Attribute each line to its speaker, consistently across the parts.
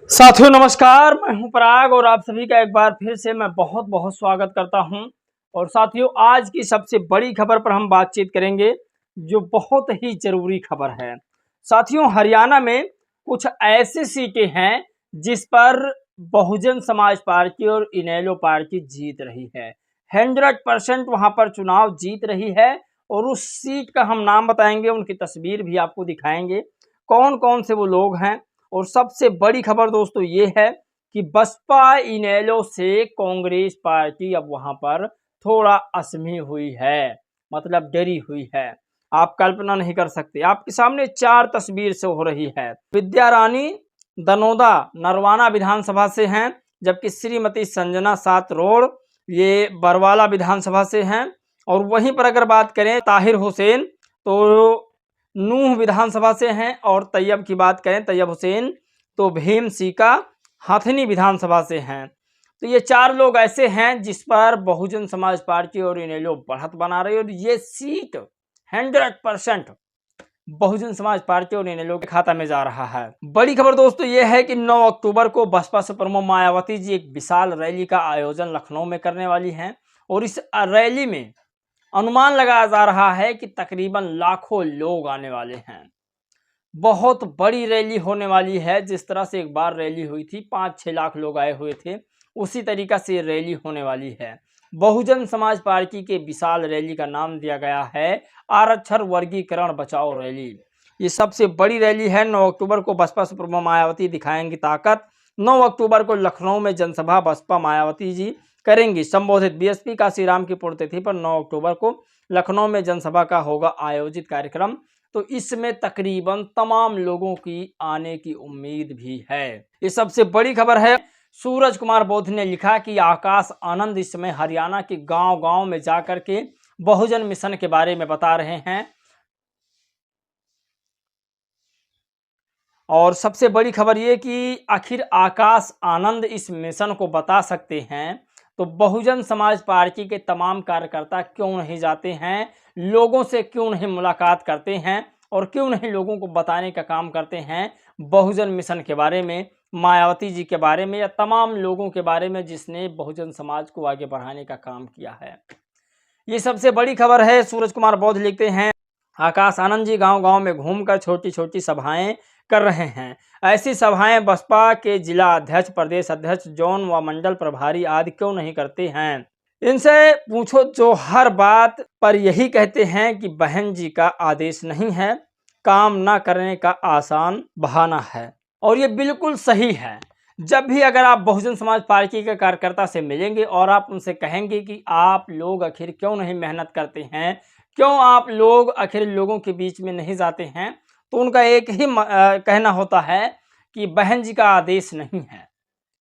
Speaker 1: साथियों नमस्कार, मैं हूं पराग और आप सभी का एक बार फिर से मैं बहुत बहुत स्वागत करता हूं। और साथियों आज की सबसे बड़ी खबर पर हम बातचीत करेंगे जो बहुत ही जरूरी खबर है। साथियों हरियाणा में कुछ ऐसी सीटें हैं जिस पर बहुजन समाज पार्टी और इनेलो पार्टी जीत रही है। 100% वहां पर चुनाव जीत रही है और उस सीट का हम नाम बताएंगे, उनकी तस्वीर भी आपको दिखाएंगे, कौन कौन से वो लोग हैं। और सबसे बड़ी खबर दोस्तों ये है कि बसपा इनेलो से कांग्रेस पार्टी अब वहां पर थोड़ा असमी हुई है, मतलब डरी हुई है। आप कल्पना नहीं कर सकते, आपके सामने 4 तस्वीर से हो रही है। विद्या रानी दनोदा नरवाना विधानसभा से हैं, जबकि श्रीमती संजना सातरोड़ ये बरवाला विधानसभा से हैं। और वहीं पर अगर बात करें ताहिर हुसैन तो नूह विधानसभा से हैं। और तैयब की बात करें तैयब हुसैन तो भीम सीका हाथनी विधानसभा से हैं। तो ये 4 लोग ऐसे हैं जिस पर बहुजन समाज पार्टी और इनेलो बढ़त बना रही है और ये सीट 100% बहुजन समाज पार्टी और इनेलो के खाता में जा रहा है। बड़ी खबर दोस्तों ये है कि 9 अक्टूबर को बसपा सुप्रीमो मायावती जी एक विशाल रैली का आयोजन लखनऊ में करने वाली हैं। और इस रैली में अनुमान लगाया जा रहा है कि तकरीबन लाखों लोग आने वाले हैं। बहुत बड़ी रैली होने वाली है। जिस तरह से एक बार रैली हुई थी 5-6 लाख लोग आए हुए थे, उसी तरीका से रैली होने वाली है। बहुजन समाज पार्टी के विशाल रैली का नाम दिया गया है आरक्षण वर्गीकरण बचाओ रैली। ये सबसे बड़ी रैली है। 9 अक्टूबर को बसपा सुप्रीमो मायावती दिखाएंगी ताकत। 9 अक्टूबर को लखनऊ में जनसभा बसपा मायावती जी करेंगी संबोधित। बीएसपी काशीराम की पुण्यतिथि पर 9 अक्टूबर को लखनऊ में जनसभा का होगा आयोजित कार्यक्रम। तो इसमें तकरीबन तमाम लोगों की आने की उम्मीद भी है। ये सबसे बड़ी खबर है। सूरज कुमार बोध ने लिखा कि आकाश आनंद इस समय हरियाणा के गांव-गांव में जाकर के बहुजन मिशन के बारे में बता रहे हैं। और सबसे बड़ी खबर ये कि आखिर आकाश आनंद इस मिशन को बता सकते हैं तो बहुजन समाज पार्टी के तमाम कार्यकर्ता क्यों नहीं जाते हैं, लोगों से क्यों नहीं मुलाकात करते हैं और क्यों नहीं लोगों को बताने का काम करते हैं बहुजन मिशन के बारे में, मायावती जी के बारे में या तमाम लोगों के बारे में जिसने बहुजन समाज को आगे बढ़ाने का काम किया है। ये सबसे बड़ी खबर है। सूरज कुमार बौद्ध लिखते हैं आकाश आनंद जी गांव-गांव में घूमकर छोटी छोटी सभाएं कर रहे हैं। ऐसी सभाएं बसपा के जिला अध्यक्ष, प्रदेश अध्यक्ष, जोन व मंडल प्रभारी आदि क्यों नहीं करते हैं। इनसे पूछो जो हर बात पर यही कहते हैं कि बहन जी का आदेश नहीं है, काम न करने का आसान बहाना है। और ये बिल्कुल सही है। जब भी अगर आप बहुजन समाज पार्टी के कार्यकर्ता से मिलेंगे और आप उनसे कहेंगे कि आप लोग आखिर क्यों नहीं मेहनत करते हैं, क्यों आप लोग आखिर लोगों के बीच में नहीं जाते हैं, तो उनका एक ही कहना होता है कि बहन जी का आदेश नहीं है।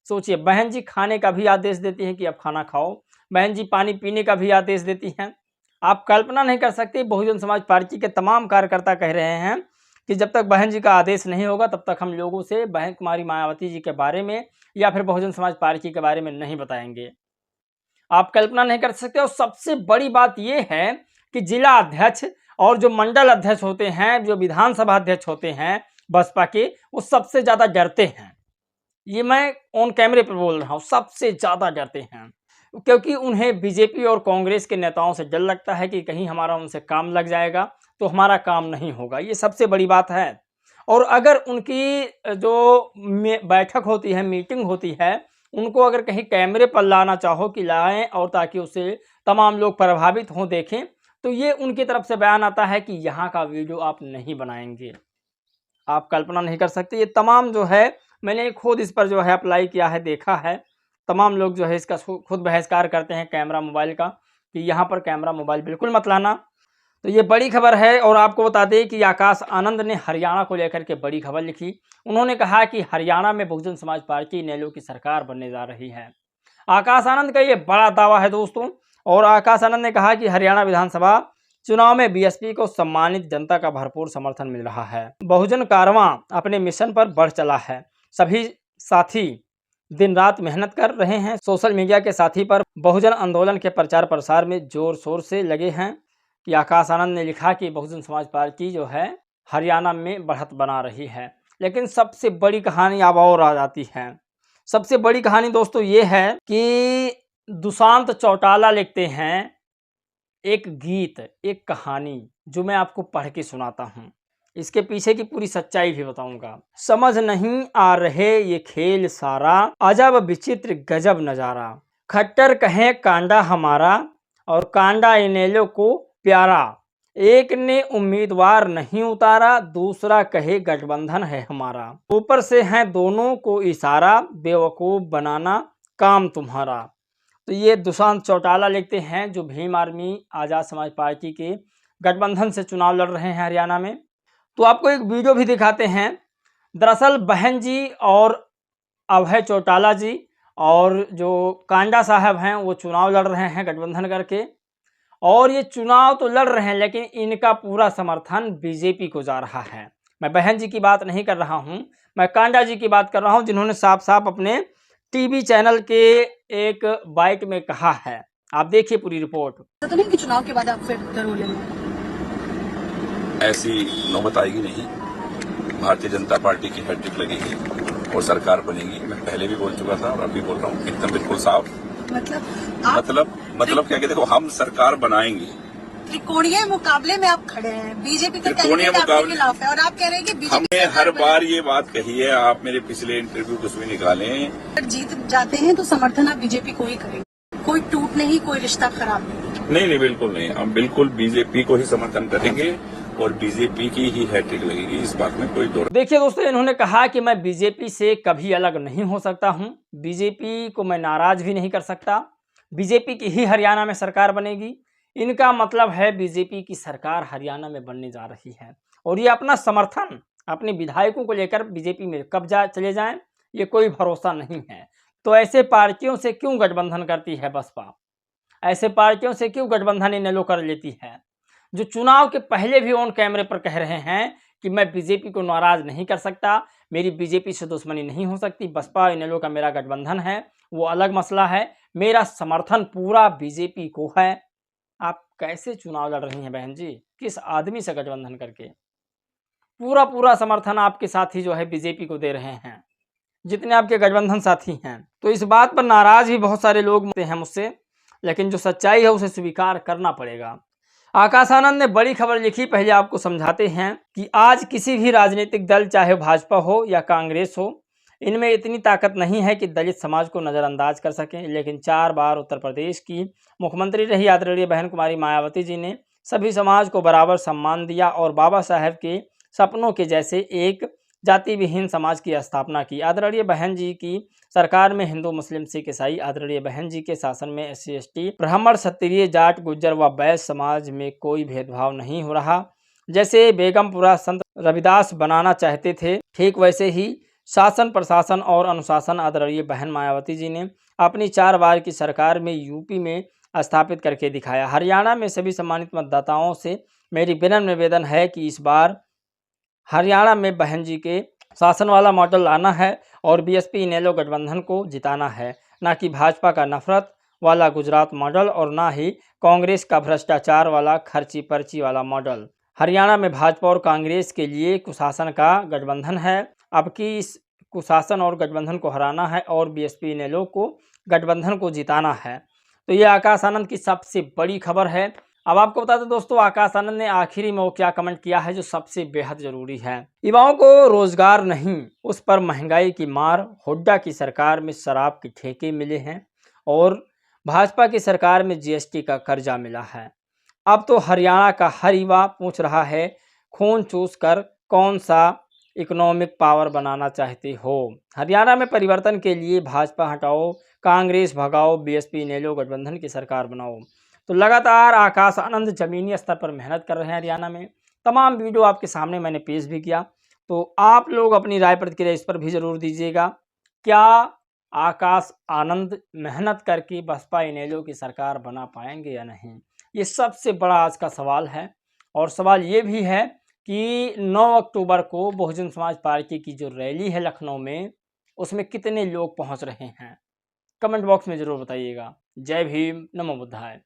Speaker 1: सोचिए, बहन जी खाने का भी आदेश देती हैं कि अब खाना खाओ, बहन जी पानी पीने का भी आदेश देती हैं। आप कल्पना नहीं कर सकते, बहुजन समाज पार्टी के तमाम कार्यकर्ता कह रहे हैं कि जब तक बहन जी का आदेश नहीं होगा तब तक हम लोगों से बहन कुमारी मायावती जी के बारे में या फिर बहुजन समाज पार्टी के बारे में नहीं बताएंगे। आप कल्पना नहीं कर सकते। और सबसे बड़ी बात यह है कि जिला अध्यक्ष और जो मंडल अध्यक्ष होते हैं, जो विधानसभा अध्यक्ष होते हैं बसपा के, वो सबसे ज्यादा डरते हैं। ये मैं ऑन कैमरे पर बोल रहा हूँ, सबसे ज्यादा डरते हैं, क्योंकि उन्हें बीजेपी और कांग्रेस के नेताओं से डर लगता है कि कहीं हमारा उनसे काम लग जाएगा तो हमारा काम नहीं होगा। ये सबसे बड़ी बात है। और अगर उनकी जो बैठक होती है, मीटिंग होती है, उनको अगर कहीं कैमरे पर लाना चाहो कि लाएं और ताकि उससे तमाम लोग प्रभावित हों, देखें, तो ये उनकी तरफ से बयान आता है कि यहाँ का वीडियो आप नहीं बनाएंगे। आप कल्पना नहीं कर सकते। ये तमाम जो है, मैंने खुद इस पर जो है अप्लाई किया है, देखा है। तमाम लोग जो है इसका खुद बहिष्कार करते हैं कैमरा मोबाइल का, कि यहाँ पर कैमरा मोबाइल बिल्कुल मत लाना। तो ये बड़ी खबर है। और आपको बता दें कि आकाश आनंद ने हरियाणा को लेकर के बड़ी खबर लिखी। उन्होंने कहा कि हरियाणा में बहुजन समाज पार्टी इनेलो की सरकार बनने जा रही है। आकाश आनंद का ये बड़ा दावा है दोस्तों। और आकाश आनंद ने कहा कि हरियाणा विधानसभा चुनाव में बीएसपी को सम्मानित जनता का भरपूर समर्थन मिल रहा है। बहुजन कारवां अपने मिशन पर बढ़ चला है। सभी साथी दिन रात मेहनत कर रहे हैं। सोशल मीडिया के साथी पर बहुजन आंदोलन के प्रचार प्रसार में जोर शोर से लगे हैं। कि आकाश आनंद ने लिखा कि बहुजन समाज पार्टी जो है हरियाणा में बढ़त बना रही है। लेकिन सबसे बड़ी कहानी अब और आ जाती है। सबसे बड़ी कहानी दोस्तों ये है कि दुष्यंत चौटाला लिखते हैं एक गीत, एक कहानी, जो मैं आपको पढ़ के सुनाता हूँ। इसके पीछे की पूरी सच्चाई भी बताऊंगा। समझ नहीं आ रहे ये खेल सारा, अजब विचित्र गजब नजारा। खट्टर कहे कांडा हमारा और कांडा इनेलो को प्यारा। एक ने उम्मीदवार नहीं उतारा, दूसरा कहे गठबंधन है हमारा। ऊपर से है दोनों को इशारा, बेवकूफ बनाना काम तुम्हारा। तो ये दुष्यंत चौटाला लिखते हैं जो भीम आर्मी आज़ाद समाज पार्टी के गठबंधन से चुनाव लड़ रहे हैं हरियाणा में। तो आपको एक वीडियो भी दिखाते हैं। दरअसल बहन जी और अभय चौटाला जी और जो कांडा साहब हैं वो चुनाव लड़ रहे हैं गठबंधन करके, और ये चुनाव तो लड़ रहे हैं लेकिन इनका पूरा समर्थन बीजेपी को जा रहा है। मैं बहन जी की बात नहीं कर रहा हूं, मैं कांडा जी की बात कर रहा हूं, जिन्होंने साफ साफ अपने टीवी चैनल के एक बाइट में कहा है। आप देखिए पूरी रिपोर्ट।
Speaker 2: तो नहीं कि चुनाव के बाद आप फिर रोल लेंगे?
Speaker 3: ऐसी नौबत आएगी नहीं। भारतीय जनता पार्टी की हैट्रिक लगेगी और सरकार बनेगी। मैं पहले भी बोल चुका था और अब भी बोल रहा हूँ, एकदम बिल्कुल साफ। मतलब क्या कि देखो, हम सरकार बनाएंगे।
Speaker 2: त्रिकोणीय मुकाबले में आप खड़े हैं, बीजेपी का
Speaker 3: त्रिकोणीय मुकाबले
Speaker 2: खिलाफ है और आप कह रहे हैं कि बीजेपी
Speaker 3: हमने हर बार ये बात कही है। आप मेरे पिछले इंटरव्यू कुछ भी निकालें।
Speaker 2: अगर जीत जाते हैं तो समर्थन आप बीजेपी को ही करेंगे, कोई टूट नहीं, कोई रिश्ता खराब नहीं।
Speaker 3: नहीं, बिल्कुल नहीं। हम बिल्कुल बीजेपी को ही समर्थन करेंगे और बीजेपी की ही हैट्रिक लगेगी, इस बात में कोई दो।
Speaker 1: देखिए दोस्तों, इन्होंने कहा कि मैं बीजेपी से कभी अलग नहीं हो सकता हूं, बीजेपी को मैं नाराज भी नहीं कर सकता, बीजेपी की ही हरियाणा में सरकार बनेगी। इनका मतलब है बीजेपी की सरकार हरियाणा में बनने जा रही है और ये अपना समर्थन अपने विधायकों को लेकर बीजेपी में कब चले जाएं, ये कोई भरोसा नहीं है। तो ऐसे पार्टियों से क्यों गठबंधन करती है बसपा? ऐसे पार्टियों से क्यों गठबंधन इनेलो कर लेती है, जो चुनाव के पहले भी ऑन कैमरे पर कह रहे हैं कि मैं बीजेपी को नाराज नहीं कर सकता, मेरी बीजेपी से दुश्मनी नहीं हो सकती, बसपा इनेलो का मेरा गठबंधन है, वो अलग मसला है, मेरा समर्थन पूरा बीजेपी को है। आप कैसे चुनाव लड़ रही हैं बहन जी? किस आदमी से गठबंधन करके? पूरा समर्थन आपके साथी जो है बीजेपी को दे रहे हैं, जितने आपके गठबंधन साथी हैं। तो इस बात पर नाराज भी बहुत सारे लोग हैं मुझसे, लेकिन जो सच्चाई है उसे स्वीकार करना पड़ेगा। आकाश आनंद ने बड़ी खबर लिखी, पहले आपको समझाते हैं कि आज किसी भी राजनीतिक दल, चाहे भाजपा हो या कांग्रेस हो, इनमें इतनी ताकत नहीं है कि दलित समाज को नज़रअंदाज कर सकें। लेकिन 4 बार उत्तर प्रदेश की मुख्यमंत्री रही आदरणीय बहन कुमारी मायावती जी ने सभी समाज को बराबर सम्मान दिया और बाबा साहेब के सपनों के जैसे एक जाति विहीन समाज की स्थापना की। आदरणीय बहन जी की सरकार में हिंदू, मुस्लिम, सिख, ईसाई, आदरणीय बहन जी के शासन में SC ST, ब्राह्मण, क्षत्रिय, जाट, गुज्जर व वैश्य समाज में कोई भेदभाव नहीं हो रहा। जैसे बेगमपुरा संत रविदास बनाना चाहते थे, ठीक वैसे ही शासन, प्रशासन और अनुशासन आदरणीय बहन मायावती जी ने अपनी 4 बार की सरकार में यूपी में स्थापित करके दिखाया। हरियाणा में सभी सम्मानित मतदाताओं से मेरी विनम्र निवेदन है कि इस बार हरियाणा में बहन जी के शासन वाला मॉडल लाना है और BSP इनेलो गठबंधन को जिताना है, ना कि भाजपा का नफरत वाला गुजरात मॉडल और ना ही कांग्रेस का भ्रष्टाचार वाला खर्ची पर्ची वाला मॉडल। हरियाणा में भाजपा और कांग्रेस के लिए कुशासन का गठबंधन है। अब की इस कुशासन और गठबंधन को हराना है और BSP इनेलो को गठबंधन को जिताना है। तो ये आकाश आनंद की सबसे बड़ी खबर है। अब आपको बता दें दोस्तों, आकाश आनंद ने आखिरी में वो क्या कमेंट किया है जो सबसे बेहद जरूरी है। युवाओं को रोजगार नहीं, उस पर महंगाई की मार, हुड्डा की सरकार में शराब के ठेके मिले हैं और भाजपा की सरकार में GST का कर्जा मिला है। अब तो हरियाणा का हर युवा पूछ रहा है, खून चूस कर कौन सा इकोनॉमिक पावर बनाना चाहते हो? हरियाणा में परिवर्तन के लिए भाजपा हटाओ, कांग्रेस भगाओ, BSP इनेलो गठबंधन की सरकार बनाओ। तो लगातार आकाश आनंद जमीनी स्तर पर मेहनत कर रहे हैं हरियाणा में। तमाम वीडियो आपके सामने मैंने पेश भी किया, तो आप लोग अपनी राय प्रतिक्रिया इस पर भी जरूर दीजिएगा। क्या आकाश आनंद मेहनत करके बसपा इनेलो की सरकार बना पाएंगे या नहीं? ये सबसे बड़ा आज का सवाल है। और सवाल ये भी है कि 9 अक्टूबर को बहुजन समाज पार्टी की जो रैली है लखनऊ में, उसमें कितने लोग पहुंच रहे हैं? कमेंट बॉक्स में जरूर बताइएगा। जय भीम, नमो बुद्धाय।